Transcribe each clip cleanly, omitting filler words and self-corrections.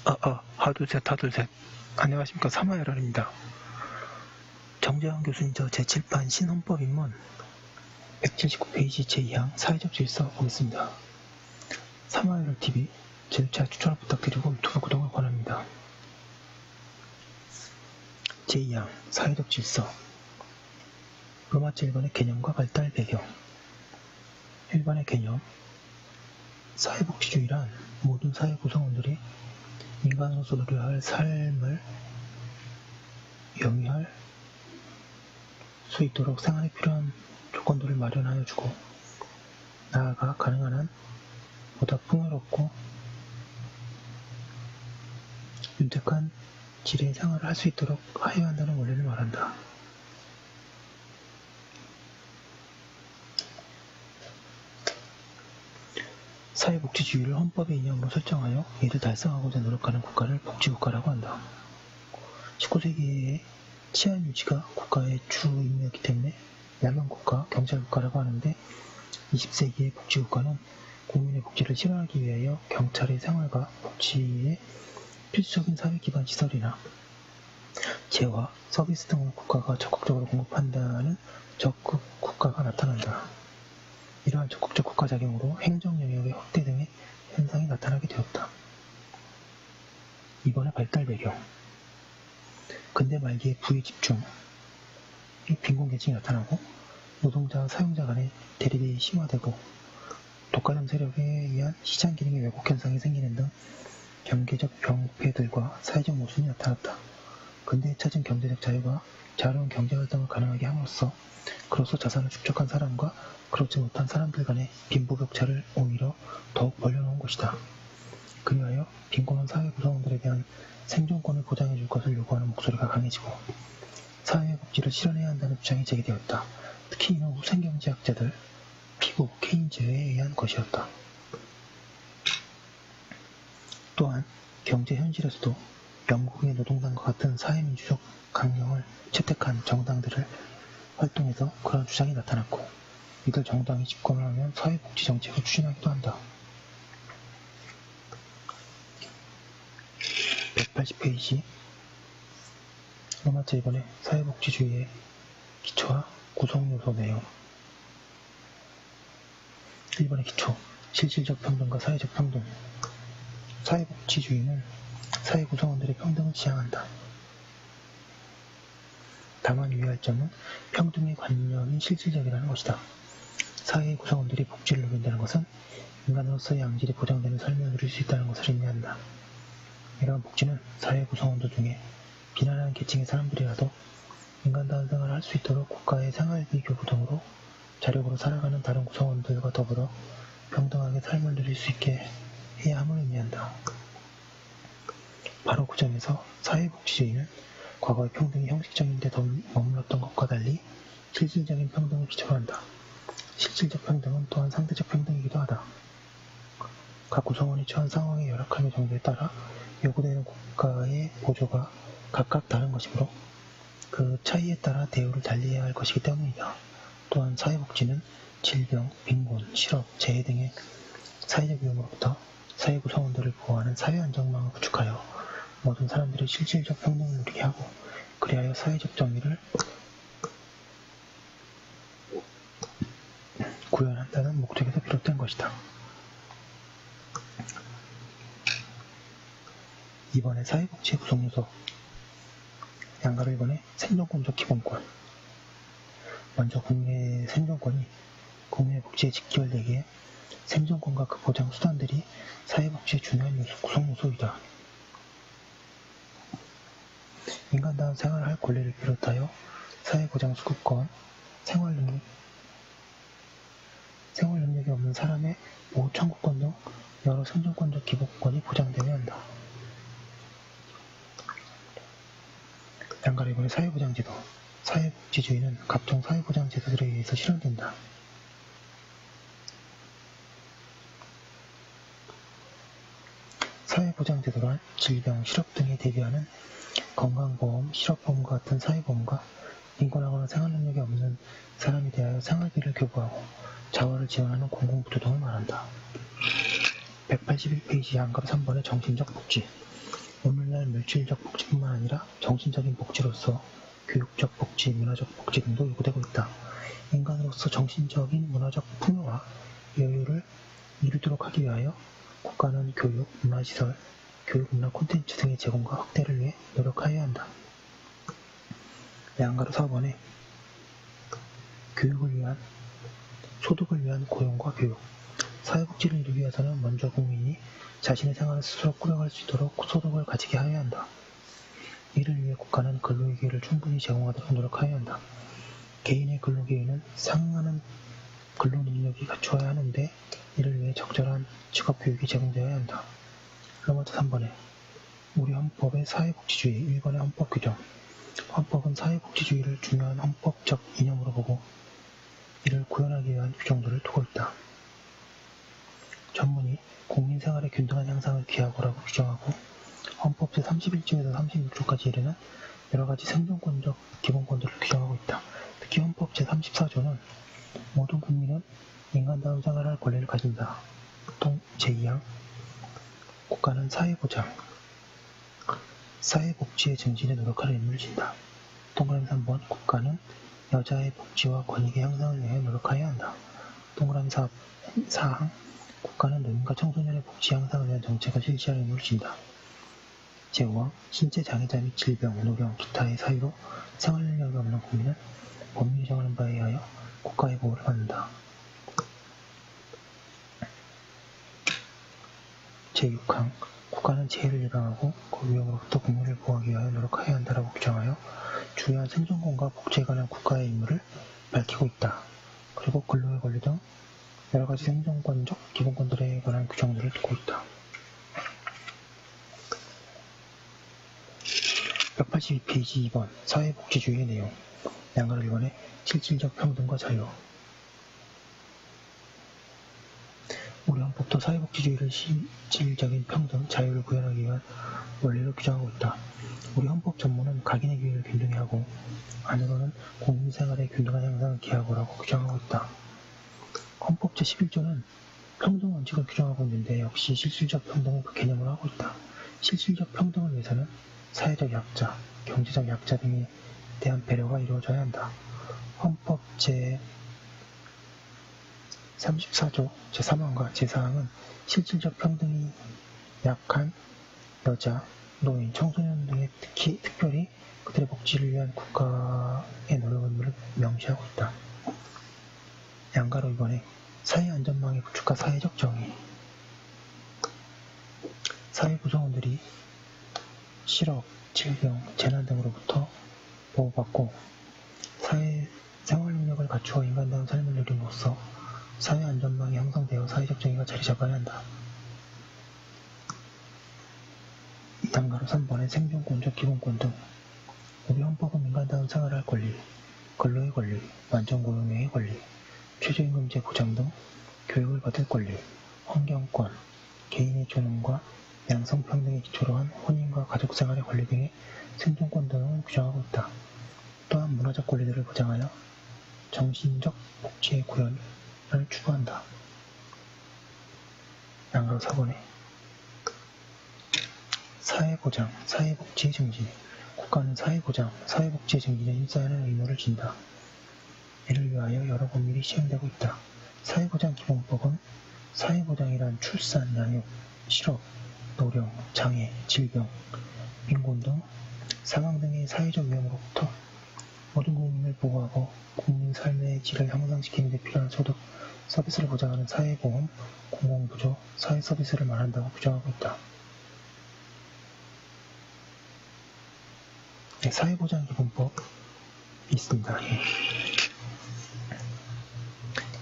하둘셋 하둘셋. 안녕하십니까. 사마열알입니다. 정재환 교수님 저 제7판 신헌법 입문 179페이지 제2항 사회적 질서 보겠습니다. 사마열알TV 제주차 추천을 부탁드리고 유튜브 구독을 권합니다. 제2항 사회적 질서. 로마자 1번의 개념과 발달 배경. 1번의 개념. 사회복지주의란 모든 사회 구성원들이 인간으로서 누려야 할 삶을 영위할 수 있도록 생활에 필요한 조건들을 마련하여 주고, 나아가 가능한 한 보다 풍요롭고 윤택한 질의 생활을 할 수 있도록 하여야 한다는 원리를 말한다. 사회복지주의를 헌법의 이념으로 설정하여 이를 달성하고자 노력하는 국가를 복지국가라고 한다. 19세기에 치안 유지가 국가의 주 임무였기 때문에 야만국가, 경찰국가라고 하는데, 20세기의 복지국가는 국민의 복지를 실현하기 위하여 경찰의 생활과 복지에 필수적인 사회기반 시설이나 재화, 서비스 등을 국가가 적극적으로 공급한다는 적극 국가가 나타난다. 이러한 적극적 국가작용으로 행정 영역의 확대 등의 현상이 나타나게 되었다. 이번에 발달 배경. 근대 말기의 부의 집중, 빈곤계층이 나타나고 노동자와 사용자 간의 대립이 심화되고 독과점 세력에 의한 시장 기능의 왜곡 현상이 생기는 등 경제적 병폐들과 사회적 모순이 나타났다. 근대에 찾은 경제적 자유가 자유로운 경제활동을 가능하게 함으로써 그로써 자산을 축적한 사람과 그렇지 못한 사람들 간의 빈부격차를 오히려 더욱 벌려놓은 것이다. 그리하여 빈곤한 사회 구성원들에 대한 생존권을 보장해 줄 것을 요구하는 목소리가 강해지고 사회복지를 실현해야 한다는 주장이 제기되었다. 특히 이는 후생경제학자들, 피고, 케인즈에 의한 것이었다. 또한 경제 현실에서도 영국의 노동당과 같은 사회민주적 강령을 채택한 정당들을 활동해서 그런 주장이 나타났고, 이들 정당이 집권을 하면 사회복지 정책을 추진하기도 한다. 180페이지 로마자 2번의 사회복지주의의 기초와 구성요소 내용. 1번의 기초, 실질적 평등과 사회적 평등. 사회복지주의는 사회 구성원들의 평등을 지향한다. 다만 유의할 점은 평등의 관념이 실질적이라는 것이다. 사회 구성원들이 복지를 누린다는 것은 인간으로서의 양질이 보장되는 삶을 누릴 수 있다는 것을 의미한다. 이러한 복지는 사회 구성원들 중에 비난하는 계층의 사람들이라도 인간다운 생활을 할 수 있도록 국가의 생활비 교부 등으로 자력으로 살아가는 다른 구성원들과 더불어 평등하게 삶을 누릴 수 있게 해야 함을 의미한다. 바로 그 점에서 사회복지주의는 과거의 평등이 형식적인 데 머물렀던 것과 달리 실질적인 평등을 기초로 한다. 실질적 평등은 또한 상대적 평등이기도 하다. 각 구성원이 처한 상황의 열악함의 정도에 따라 요구되는 국가의 보조가 각각 다른 것이므로 그 차이에 따라 대우를 달리해야 할 것이기 때문이다. 또한 사회복지는 질병, 빈곤, 실업, 재해 등의 사회적 위험으로부터 사회 구성원들을 보호하는 사회안정망을 구축하여 모든 사람들이 실질적 평등을 누리게 하고, 그리하여 사회적 정의를 구현한다는 목적에서 비롯된 것이다. 이번에 사회복지의 구성요소. 양가로 1번에 생존권적 기본권. 먼저 국민의 생존권이 국민의 복지에 직결되기에 생존권과 그 보장 수단들이 사회복지의 중요한 구성요소이다. 인간다운 생활을 할 권리를 비롯하여 사회보장 수급권, 생활 능력이 없는 사람의 보호 청구권 등 여러 생존권적 기본권이 보장되어야 한다. 양가로 2번의 사회보장제도. 사회복지주의는 각종 사회보장제도들에 의해서 실현된다. 사회보장제도란 질병, 실업 등에 대비하는 건강보험, 실업보험과 같은 사회보험과 빈곤하거나 생활능력이 없는 사람에 대하여 생활비를 교부하고 자활을 지원하는 공공부조 등을 말한다. 181페이지 양가로 3번의 정신적 복지. 오늘날 물질적 복지뿐만 아니라 정신적인 복지로서 교육적 복지, 문화적 복지 등도 요구되고 있다. 인간으로서 정신적인 문화적 풍요와 여유를 이루도록 하기 위하여 국가는 교육, 문화시설, 교육 문화 콘텐츠 등의 제공과 확대를 위해 노력하여야 한다. 양가로 4번에 소득을 위한 고용과 교육. 사회복지를 이루기 위해서는 먼저 국민이 자신의 생활을 스스로 꾸려갈 수 있도록 소득을 가지게 하여야 한다. 이를 위해 국가는 근로의 기회를 충분히 제공하도록 노력하여야 한다. 개인의 근로기회는 상응하는 근로능력이 갖추어야 하는데 이를 위해 적절한 직업교육이 제공되어야 한다. 로마서 3번에 우리 헌법의 사회복지주의 1번의 헌법 규정. 헌법은 사회복지주의를 중요한 헌법적 이념으로 보고 이를 구현하기 위한 규정들을 두고 있다. 전문이 국민생활의 균등한 향상을 기하고라고 규정하고 헌법 제31조에서 36조까지 이르는 여러가지 생존권적 기본권들을 규정하고 있다. 특히 헌법 제34조는 모든 국민은 인간다운 생활할 권리를 가진다. 제2항 국가는 사회보장, 사회복지의 증진에 노력할 의무를 진다. 동그라미 3번 국가는 여자의 복지와 권익의 향상을 위해 노력하여야 한다. 동그라미 4항 국가는 노인과 청소년의 복지 향상을 위한 정책을 실시할 의무를 진다. 제5항 신체 장애자 및 질병, 노령, 기타의 사유로 생활 능력이 없는 국민은 법률이 정하는 바에 의하여 국가의 보호를 받는다. 제6항 국가는 재해를 예방하고 그 위험으로부터 국민을 보호하기 위하여 노력해야 한다라고 규정하여 주요한 생존권과 복지에 관한 국가의 의무를 밝히고 있다. 그리고 근로의 권리 등 여러가지 생존권적 기본권들에 관한 규정들을 두고 있다. 182페이지 2번 사회복지주의의 내용. 양가로 1번에 실질적 평등과 자유. 우리 헌법도 사회복지주의를 실질적인 평등, 자유를 구현하기 위한 원리로 규정하고 있다. 우리 헌법 전문은 각인의 기회를 균등히 하고 안으로는 국민생활의 균등한 향상을 기하고라고 규정하고 있다. 헌법 제11조는 평등 원칙을 규정하고 있는데 역시 실질적 평등은 그 개념을 하고 있다. 실질적 평등을 위해서는 사회적 약자, 경제적 약자 등에 대한 배려가 이루어져야 한다. 헌법 제34조 제3항과 제4항은 실질적 평등이 약한 여자, 노인, 청소년 등의 특별히 그들의 복지를 위한 국가의 노력 의무를 명시하고 있다. 양가로 이번에 사회안전망의 구축과 사회적 정의. 사회 구성원들이 실업, 질병, 재난 등으로부터 보호받고 생활 능력을 갖추어 인간다운 삶을 누림으로써 사회 안전망이 형성되어 사회적 정의가 자리 잡아야 한다. 양가로 3번의 생존권적 기본권 등 우리 헌법은 인간다운 생활할 권리, 근로의 권리, 완전고용의 권리, 최저임금제 보장 등 교육을 받을 권리, 환경권, 개인의 존엄과 양성평등의 기초로 한 혼인과 가족생활의 권리 등의 생존권 등을 규정하고 있다. 또한 문화적 권리들을 보장하여 정신적 복지의 구현을 추구한다. 양가로 4번에 사회보장, 사회복지의 증진. 국가는 사회보장, 사회복지의 증진에 힘써야 하는 의무를 진다. 이를 위하여 여러 법률이 시행되고 있다. 사회보장 기본법은 사회보장이란 출산, 양육, 실업, 노령, 장애, 질병, 빈곤 등 사망 등의 사회적 위험으로부터 모든 국민을 보호하고 국민 삶의 질을 향상시키는 데 필요한 소득, 서비스를 보장하는 사회보험, 공공부조, 사회서비스를 말한다고 규정하고 있다. 네, 사회보장기본법 있습니다.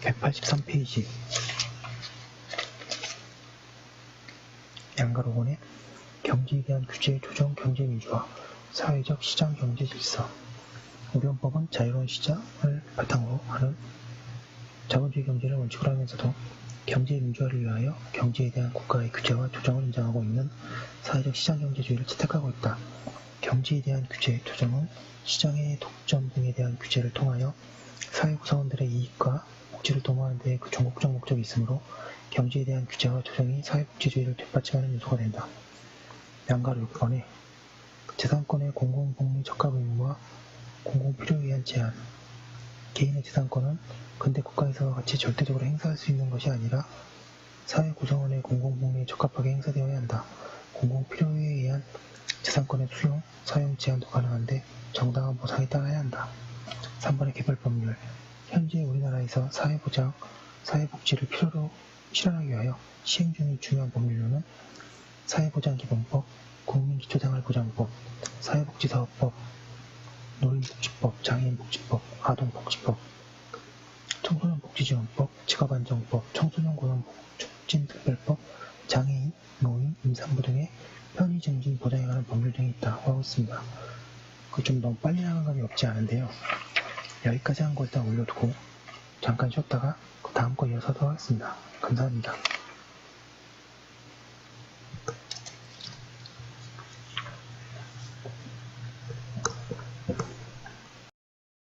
183페이지 양가로 5번에 경제에 대한 규제, 조정, 경제민주화, 사회적 시장 경제 질서. 우리 헌법은 자유로운 시장을 바탕으로 하는 자본주의 경제를 원칙으로 하면서도 경제의 민주화를 위하여 경제에 대한 국가의 규제와 조정을 인정하고 있는 사회적 시장경제주의를 채택하고 있다. 경제에 대한 규제, 조정은 시장의 독점 등에 대한 규제를 통하여 사회 구성원들의 이익과 복지를 도모하는 데 그 종국적 목적이 있으므로 경제에 대한 규제와 조정이 사회복지주의를 뒷받침하는 요소가 된다. 양가로 6번에 재산권의 공공복리 적합 의무와 공공필요에 의한 제한. 개인의 재산권은 근대 국가에서 같이 절대적으로 행사할 수 있는 것이 아니라 사회 구성원의 공공복리에 적합하게 행사되어야 한다. 공공필요에 의한 재산권의 수용, 사용 제한도 가능한데 정당한 보상에 따라야 한다. 3번의 개별법률. 현재 우리나라에서 사회보장, 사회복지를 필요로 실현하기 위하여 시행 중인 중요한 법률로는 사회보장기본법, 국민기초생활보장법, 사회복지사업법, 노인복지법, 장애인복지법, 아동복지법, 청소년복지지원법, 직업안정법, 청소년고용促진특별법, 장애인, 노인, 임산부 등의 편의 증진 보장에 관한 법률 등이 있다고 하고 있습니다. 좀 너무 빨리 나간 감이 없지 않은데요. 여기까지 한 거 일단 올려두고 잠깐 쉬었다가 그 다음 거 이어서 하도록 하겠습니다. 감사합니다.